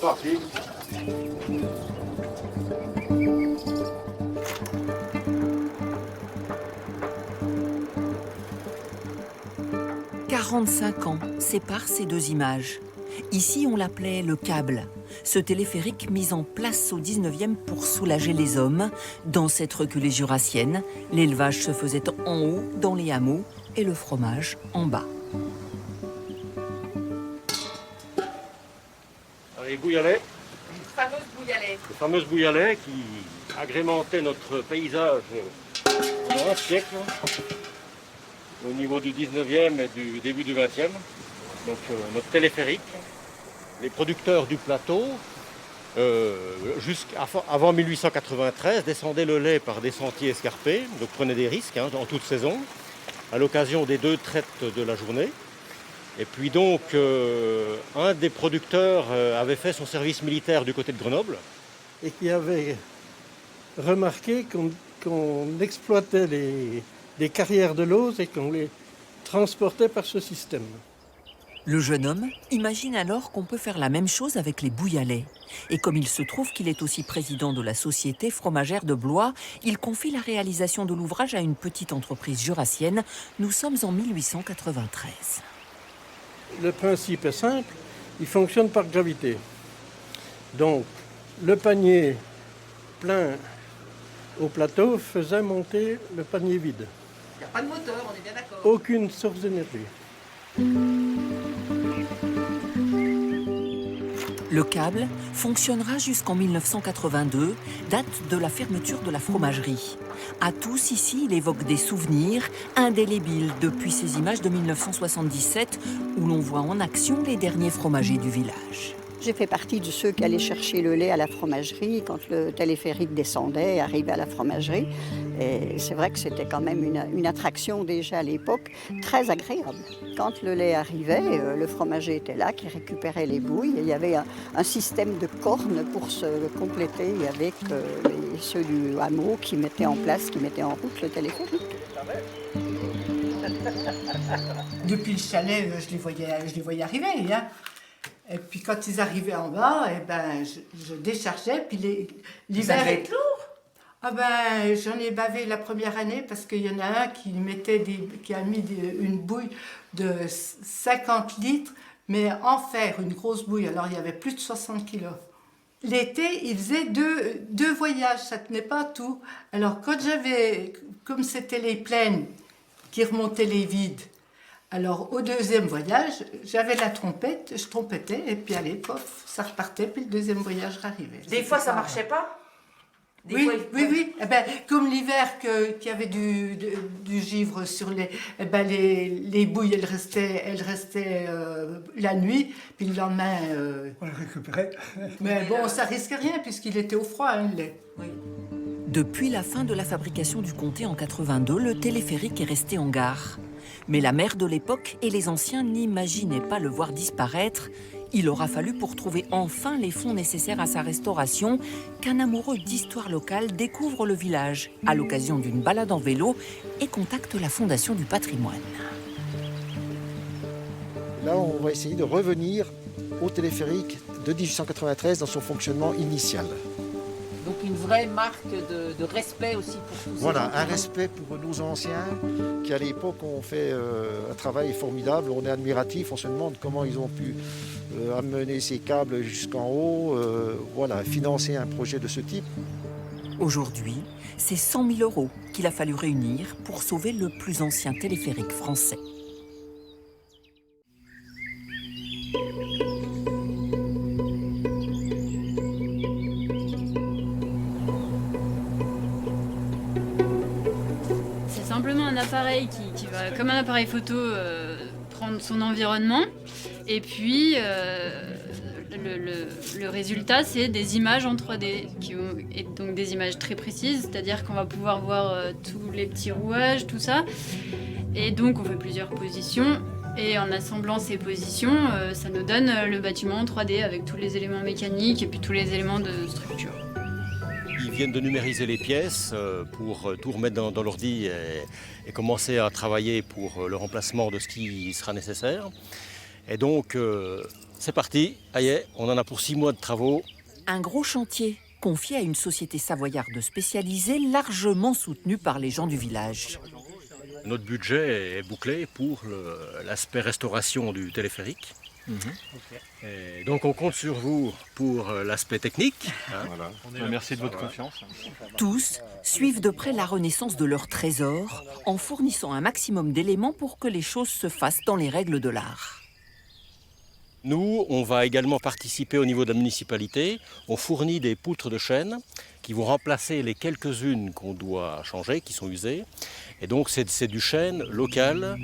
parti. « 45 ans séparent ces deux images. Ici, on l'appelait le câble, ce téléphérique mis en place au 19e pour soulager les hommes. Dans cette reculée jurassienne, l'élevage se faisait en haut, dans les hameaux, et le fromage en bas. Les bouillalets. Les fameuses bouillalets qui agrémentaient notre paysage pendant un siècle, au niveau du 19e et du début du 20e. Donc notre téléphérique. Les producteurs du plateau, jusqu'avant 1893, descendaient le lait par des sentiers escarpés, donc prenaient des risques en toute saison, à l'occasion des 2 traites de la journée. Et puis donc, un des producteurs avait fait son service militaire du côté de Grenoble. Et qui avait remarqué qu'on exploitait les carrières de l'ose et qu'on les transportait par ce système. Le jeune homme imagine alors qu'on peut faire la même chose avec les bouillalets. Et comme il se trouve qu'il est aussi président de la société fromagère de Blois, il confie la réalisation de l'ouvrage à une petite entreprise jurassienne. Nous sommes en 1893. Le principe est simple, il fonctionne par gravité. Donc, le panier plein au plateau faisait monter le panier vide. Il n'y a pas de moteur, on est bien d'accord. Aucune source d'énergie. Le câble fonctionnera jusqu'en 1982, date de la fermeture de la fromagerie. À tous ici, il évoque des souvenirs indélébiles depuis ces images de 1977 où l'on voit en action les derniers fromagers du village. J'ai fait partie de ceux qui allaient chercher le lait à la fromagerie quand le téléphérique descendait et arrivait à la fromagerie. Et c'est vrai que c'était quand même une attraction déjà à l'époque, très agréable. Quand le lait arrivait, le fromager était là qui récupérait les bouilles. Et il y avait un système de cornes pour se compléter avec ceux du hameau qui mettaient en place, qui mettaient en route le téléphérique. Depuis le chalet, je les voyais arriver. Hein. Et puis quand ils arrivaient en bas, je déchargeais. Puis l'hiver. Ça devait être lourd. Ah ben, j'en ai bavé la première année parce qu'il y en a un qui a mis une bouille de 50 litres, mais en fer, une grosse bouille. Alors il y avait plus de 60 kilos. L'été, il faisait deux voyages, ça tenait pas tout. Alors comme c'était les plaines qui remontaient les vides, alors au deuxième voyage, j'avais la trompette, je trompettais, et puis allez, pof, ça repartait, puis le deuxième voyage arrivait. Des fois, ça marchait pas? Oui. Eh ben, comme l'hiver qu'il y avait du givre sur les bouilles, elles restaient la nuit, puis le lendemain... On les récupérait. Mais bon, ça risquait rien, puisqu'il était au froid, le lait. Oui. Depuis la fin de la fabrication du comté en 82, le téléphérique est resté en gare. Mais la mère de l'époque et les anciens n'imaginaient pas le voir disparaître. Il aura fallu pour trouver enfin les fonds nécessaires à sa restauration qu'un amoureux d'histoire locale découvre le village à l'occasion d'une balade en vélo et contacte la Fondation du patrimoine. Là, on va essayer de revenir au téléphérique de 1893 dans son fonctionnement initial. Donc une vraie marque de respect aussi pour tous ces Voilà, gens un respect pour nos anciens qui à l'époque ont fait un travail formidable. On est admiratif, on se demande comment ils ont pu amener ces câbles jusqu'en haut, financer un projet de ce type. Aujourd'hui, c'est 100 000 € qu'il a fallu réunir pour sauver le plus ancien téléphérique français. Un appareil qui va, comme un appareil photo, prendre son environnement. Et puis, le résultat, c'est des images en 3D, et donc des images très précises, c'est-à-dire qu'on va pouvoir voir tous les petits rouages, tout ça. Et donc, on fait plusieurs positions. Et en assemblant ces positions, ça nous donne le bâtiment en 3D avec tous les éléments mécaniques et puis tous les éléments de structure. Ils viennent de numériser les pièces pour tout remettre dans l'ordi et commencer à travailler pour le remplacement de ce qui sera nécessaire. Et donc, c'est parti, allez, on en a pour 6 mois de travaux. Un gros chantier confié à une société savoyarde spécialisée, largement soutenue par les gens du village. Notre budget est bouclé pour l'aspect restauration du téléphérique. Et donc on compte sur vous pour l'aspect technique. Voilà. Merci de votre confiance. Tous suivent de près la renaissance de leur trésor en fournissant un maximum d'éléments pour que les choses se fassent dans les règles de l'art. Nous, on va également participer au niveau de la municipalité. On fournit des poutres de chêne qui vont remplacer les quelques-unes qu'on doit changer, qui sont usées. Et donc c'est du chêne local.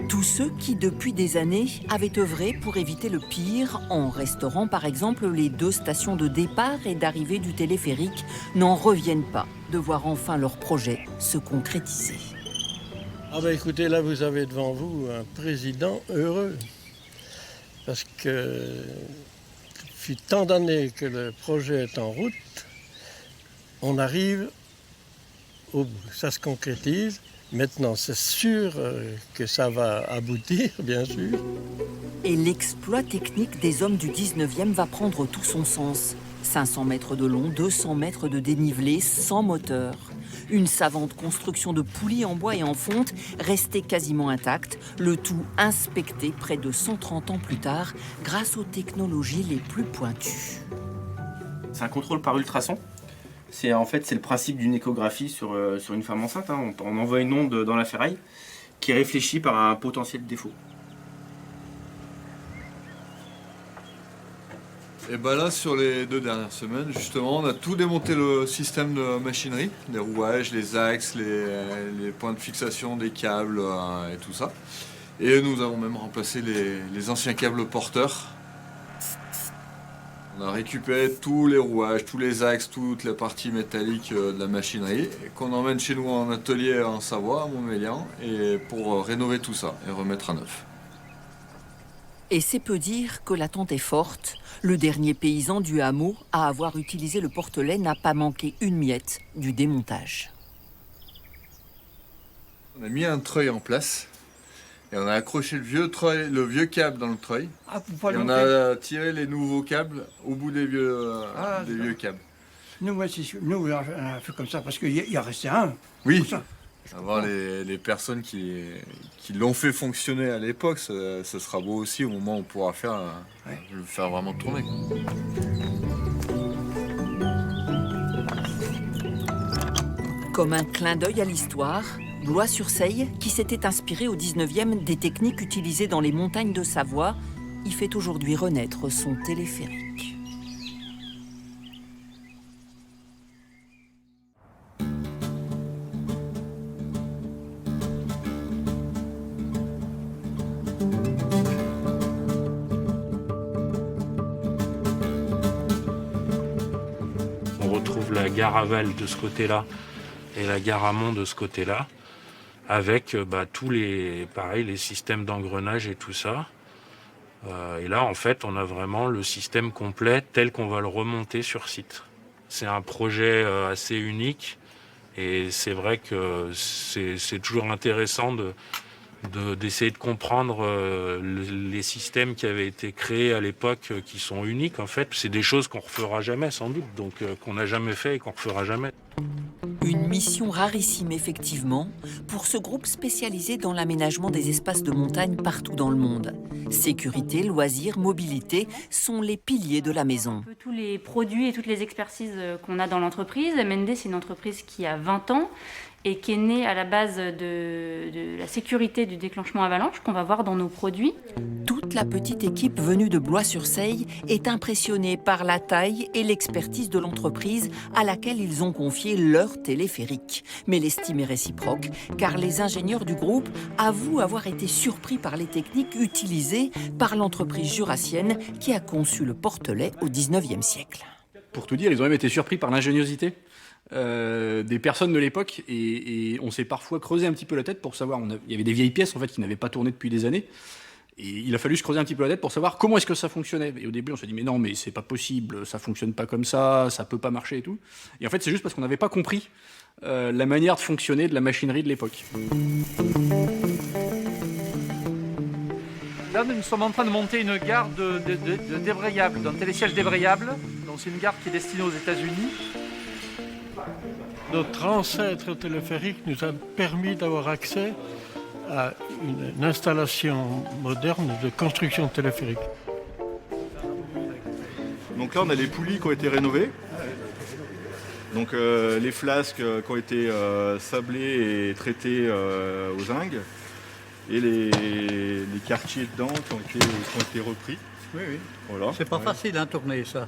Tous ceux qui, depuis des années, avaient œuvré pour éviter le pire en restaurant par exemple les 2 stations de départ et d'arrivée du téléphérique n'en reviennent pas de voir enfin leur projet se concrétiser. Ah ben écoutez, là vous avez devant vous un président heureux. Parce que depuis tant d'années que le projet est en route, on arrive au bout. Ça se concrétise. Maintenant, c'est sûr que ça va aboutir, bien sûr. Et l'exploit technique des hommes du 19e va prendre tout son sens. 500 mètres de long, 200 mètres de dénivelé, sans moteur. Une savante construction de poulies en bois et en fonte, restée quasiment intacte, le tout inspecté près de 130 ans plus tard, grâce aux technologies les plus pointues. C'est un contrôle par ultrasons. C'est le principe d'une échographie sur une femme enceinte. Hein. On envoie une onde dans la ferraille qui réfléchit par un potentiel défaut. Et bien là, sur les 2 dernières semaines, justement, on a tout démonté le système de machinerie, les rouages, les axes, les points de fixation des câbles et tout ça. Et nous avons même remplacé les anciens câbles porteurs. On a récupéré tous les rouages, tous les axes, toute la partie métallique de la machinerie et qu'on emmène chez nous en atelier en Savoie, à Montmélian, et pour rénover tout ça et remettre à neuf. Et c'est peu dire que l'attente est forte. Le dernier paysan du hameau à avoir utilisé le portelet n'a pas manqué une miette du démontage. On a mis un treuil en place et on a accroché le vieux câble dans le treuil. Et on a tiré les nouveaux câbles au bout des vieux câbles. Nous, on a fait comme ça parce qu'il y a resté un. Oui. Avoir les personnes qui l'ont fait fonctionner à l'époque, ça sera beau aussi au moment où on pourra le faire vraiment tourner. Comme un clin d'œil à l'histoire, Blois-sur-Seille, qui s'était inspiré au 19e des techniques utilisées dans les montagnes de Savoie, y fait aujourd'hui renaître son téléphérique. On retrouve la gare aval de ce côté-là et la gare amont de ce côté-là, avec tous les systèmes d'engrenage et tout ça. Et là, en fait, on a vraiment le système complet tel qu'on va le remonter sur site. C'est un projet assez unique et c'est vrai que c'est toujours intéressant d'essayer de comprendre les systèmes qui avaient été créés à l'époque qui sont uniques en fait. C'est des choses qu'on ne refera jamais sans doute, donc qu'on n'a jamais fait et qu'on ne refera jamais. Une mission rarissime effectivement pour ce groupe spécialisé dans l'aménagement des espaces de montagne partout dans le monde. Sécurité, loisirs, mobilité sont les piliers de la maison. Tous les produits et toutes les expertises qu'on a dans l'entreprise. MND, c'est une entreprise qui a 20 ans et qui est née à la base de la sécurité du déclenchement avalanche qu'on va voir dans nos produits. Toute la petite équipe venue de Blois-sur-Seille est impressionnée par la taille et l'expertise de l'entreprise à laquelle ils ont confié leur téléphérique. Mais l'estime est réciproque, car les ingénieurs du groupe avouent avoir été surpris par les techniques utilisées par l'entreprise jurassienne qui a conçu le portelet au 19e siècle. Pour tout dire, ils ont même été surpris par l'ingéniosité des personnes de l'époque et on s'est parfois creusé un petit peu la tête pour savoir, il y avait des vieilles pièces en fait qui n'avaient pas tourné depuis des années et il a fallu se creuser un petit peu la tête pour savoir comment est-ce que ça fonctionnait. Et au début on s'est dit mais non, mais c'est pas possible, ça fonctionne pas comme ça peut pas marcher et tout. Et en fait c'est juste parce qu'on n'avait pas compris la manière de fonctionner de la machinerie de l'époque. Là, nous sommes en train de monter une gare de débrayable, d'un télésiège débrayable. Donc c'est une gare qui est destinée aux États-Unis. Notre ancêtre téléphérique nous a permis d'avoir accès à une installation moderne de construction téléphérique. Donc là, on a les poulies qui ont été rénovées. Donc les flasques qui ont été sablées et traitées au zinc. Et les quartiers dedans qui ont été repris. Oui, oui. Voilà. C'est pas facile à tourner ça.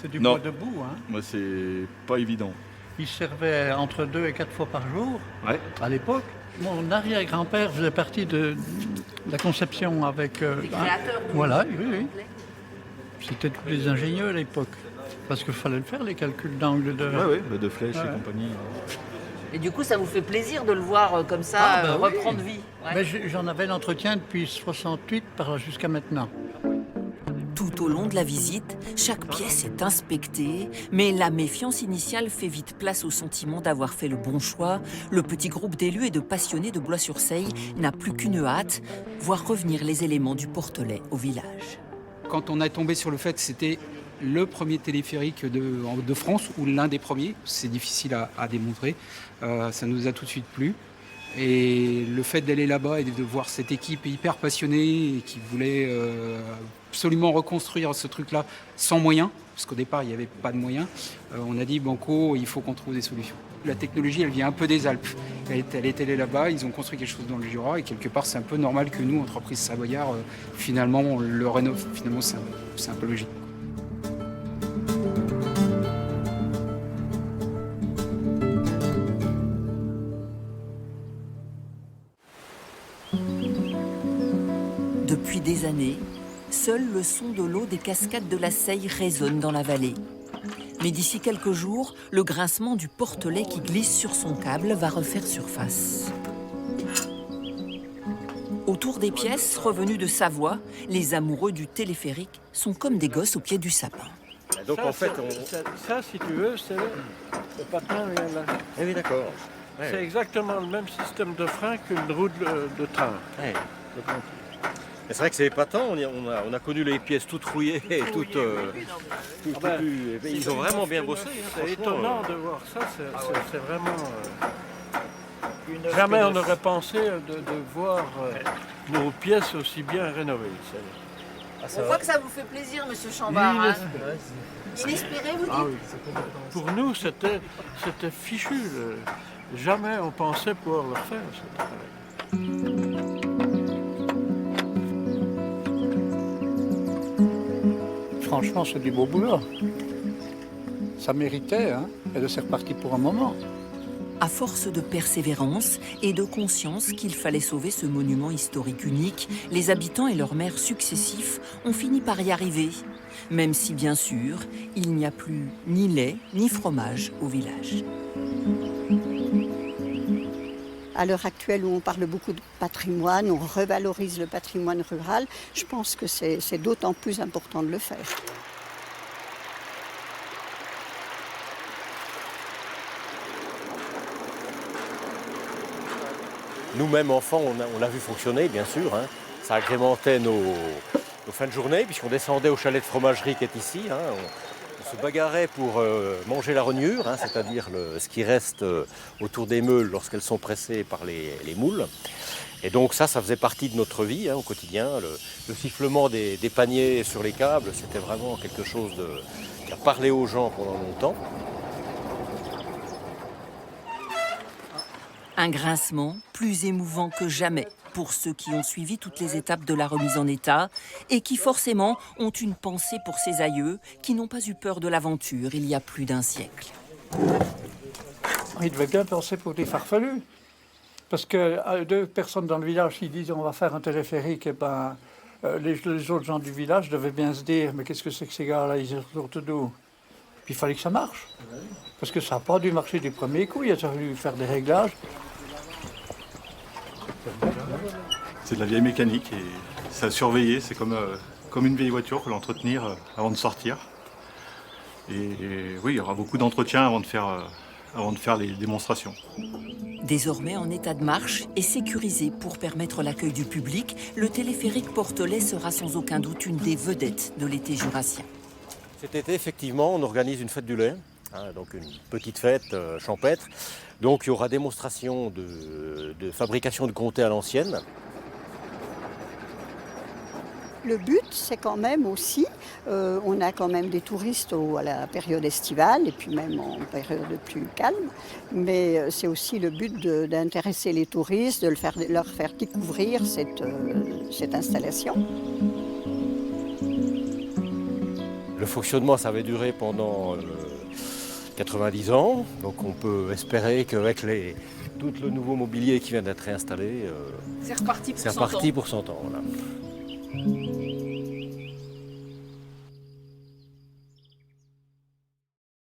C'est du Non. bois debout. Hein. Moi, c'est pas évident. Il servait entre 2 et 4 fois par jour à l'époque. Mon arrière-grand-père faisait partie de la conception avec... Les créateurs. Voilà, oui, oui. C'était tous les ingénieurs à l'époque. Parce qu'il fallait le faire, les calculs d'angle de flèches et compagnie. Et du coup, ça vous fait plaisir de le voir comme ça reprendre vie. Mais j'en avais l'entretien depuis 68 jusqu'à maintenant. Tout au long de la visite, chaque pièce est inspectée, mais la méfiance initiale fait vite place au sentiment d'avoir fait le bon choix. Le petit groupe d'élus et de passionnés de Blois-sur-Seille n'a plus qu'une hâte, voir revenir les éléments du Portelet au village. Quand on est tombé sur le fait que c'était le premier téléphérique de France, ou l'un des premiers, c'est difficile à démontrer, ça nous a tout de suite plu. Et le fait d'aller là-bas et de voir cette équipe hyper passionnée et qui voulait absolument reconstruire ce truc-là sans moyens, parce qu'au départ il n'y avait pas de moyens, on a dit banco, il faut qu'on trouve des solutions. La technologie, elle vient un peu des Alpes. Elle est allée là-bas, ils ont construit quelque chose dans le Jura et quelque part c'est un peu normal que nous, entreprise Savoyard, finalement on le rénove. Finalement c'est un peu logique. Depuis des années, seul le son de l'eau des cascades de la Seille résonne dans la vallée. Mais d'ici quelques jours, le grincement du Portelet qui glisse sur son câble va refaire surface. Autour des pièces revenues de Savoie, les amoureux du téléphérique sont comme des gosses au pied du sapin. Donc en fait, ça, si tu veux, c'est le patin vient là. Eh oui, d'accord. Ouais. C'est exactement le même système de frein qu'une roue de train. Ouais. C'est vrai que c'est épatant, on a connu les pièces toutes rouillées et toutes... ils ont vraiment bien bossé. C'est étonnant de voir ça, c'est vraiment... Jamais on n'aurait pensé de voir nos pièces aussi bien rénovées. On voit que ça vous fait plaisir, monsieur Chambard. Inespéré, vous dites Pour nous, c'était fichu. Jamais on pensait pouvoir le refaire, ce travail. Franchement, c'est du beau boulot. Ça méritait, et de c'est reparti pour un moment. À force de persévérance et de conscience qu'il fallait sauver ce monument historique unique, les habitants et leurs maires successifs ont fini par y arriver. Même si, bien sûr, il n'y a plus ni lait ni fromage au village. À l'heure actuelle où on parle beaucoup de patrimoine, on revalorise le patrimoine rural, je pense que c'est d'autant plus important de le faire. Nous-mêmes, enfants, on l'a vu fonctionner, bien sûr. Ça agrémentait nos fins de journée, puisqu'on descendait au chalet de fromagerie qui est ici. On se bagarrait pour manger la rognure, c'est-à-dire ce qui reste autour des meules lorsqu'elles sont pressées par les moules. Et donc ça faisait partie de notre vie au quotidien. Le sifflement des paniers sur les câbles, c'était vraiment quelque chose qui a parlé aux gens pendant longtemps. Un grincement plus émouvant que jamais pour ceux qui ont suivi toutes les étapes de la remise en état et qui forcément ont une pensée pour ces aïeux qui n'ont pas eu peur de l'aventure il y a plus d'un siècle. Il devait bien penser pour des farfelus. Parce que 2 personnes dans le village qui disent on va faire un téléphérique, et les autres gens du village devaient bien se dire mais qu'est-ce que c'est que ces gars-là, ils sortent d'où? Puis il fallait que ça marche. Parce que ça n'a pas dû marcher du premier coup, il a fallu faire des réglages. C'est de la vieille mécanique et c'est à surveiller, c'est comme une vieille voiture, il faut l'entretenir avant de sortir. Et oui, il y aura beaucoup d'entretien avant de faire les démonstrations. Désormais en état de marche et sécurisé pour permettre l'accueil du public, le téléphérique Portelet sera sans aucun doute une des vedettes de l'été jurassien. Cet été, effectivement, on organise une fête du lait, donc une petite fête champêtre. Donc il y aura démonstration de fabrication de comté à l'ancienne. Le but, c'est quand même aussi, on a quand même des touristes à la période estivale et puis même en période plus calme, mais c'est aussi le but d'intéresser les touristes, de leur faire découvrir cette installation. Le fonctionnement, ça va durer pendant 90 ans, donc on peut espérer qu'avec tout le nouveau mobilier qui vient d'être réinstallé, c'est reparti pour 100 ans. Pour 100 ans. Voilà.